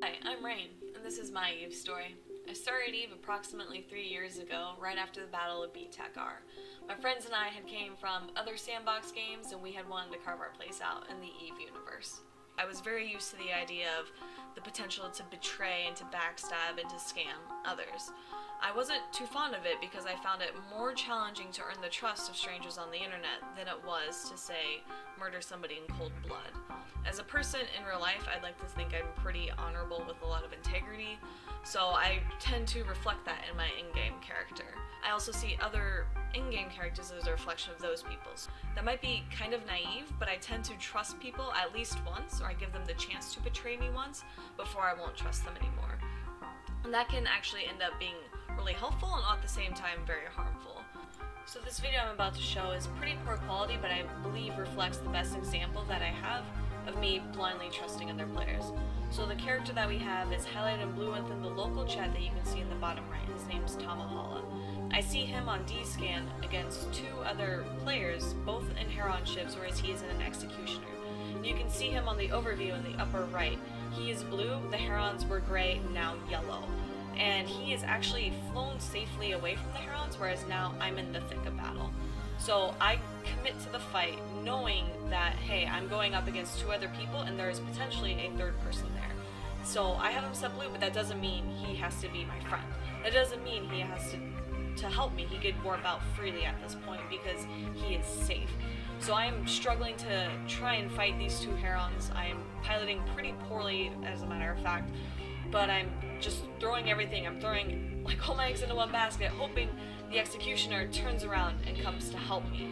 Hi, I'm Rain, and this is my EVE story. I started EVE approximately 3 years ago, right after the Battle of B-Tekar. My friends and I had came from other sandbox games, and we had wanted to carve our place out in the EVE universe. I was very used to the idea of the potential to betray and to backstab and to scam others. I wasn't too fond of it because I found it more challenging to earn the trust of strangers on the internet than it was to, say, murder somebody in cold blood. As a person in real life, I'd like to think I'm pretty honorable with a lot of integrity, so I tend to reflect that in my in-game character. I also see other in-game characters as a reflection of those people's. That might be kind of naive, but I tend to trust people at least once, or I give them the chance to betray me once, before I won't trust them anymore. And that can actually end up being really helpful and at the same time very harmful. So this video I'm about to show is pretty poor quality, but I believe reflects the best example that I have of me blindly trusting other players. So the character that we have is highlighted in blue within the local chat that you can see in the bottom right. His name's Tamahala. I see him on D-Scan against two other players, both in Heron ships, whereas he is in an Executioner. You can see him on the overview in the upper right. He is blue, the Herons were gray, now yellow. And he is actually flown safely away from the Herons, whereas now I'm in the thick of battle. So I commit to the fight knowing that, hey, I'm going up against two other people and there is potentially a third person there. So I have him set blue, but that doesn't mean he has to be my friend. That doesn't mean he has to help me. He could warp out freely at this point because he is safe. So I am struggling to try and fight these two Herons. I am piloting pretty poorly, as a matter of fact, but I'm just throwing everything. I'm throwing like all my eggs into one basket, hoping the Executioner turns around and comes to help me.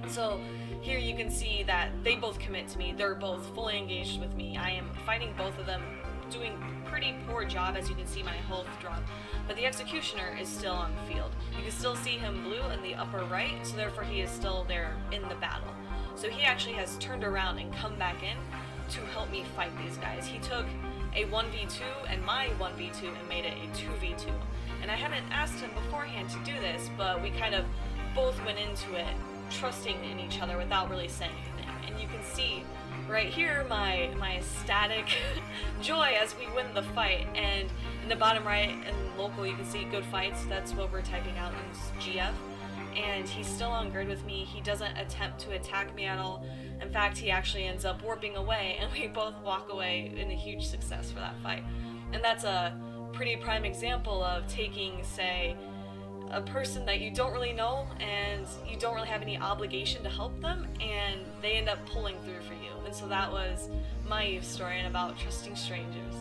So here you can see that they both commit to me. They're both fully engaged with me. I am fighting both of them, doing a pretty poor job, as you can see my health drop. But the Executioner is still on the field. You can still see him blue in the upper right, so therefore he is still there in the battle. So he actually has turned around and come back in to help me fight these guys. He took a 1v2 and my 1v2 and made it a 2v2. And I hadn't asked him beforehand to do this, but we kind of both went into it trusting in each other without really saying anything. And you can see right here my ecstatic joy as we win the fight. And in the bottom right and local you can see good fights. That's what we're typing out in GF. And he's still on grid with me. He doesn't attempt to attack me at all. In fact, he actually ends up warping away and we both walk away in a huge success for that fight. And that's a pretty prime example of taking, say, a person that you don't really know and you don't really have any obligation to help them, and they end up pulling through for you. And so that was my EVE story and about trusting strangers.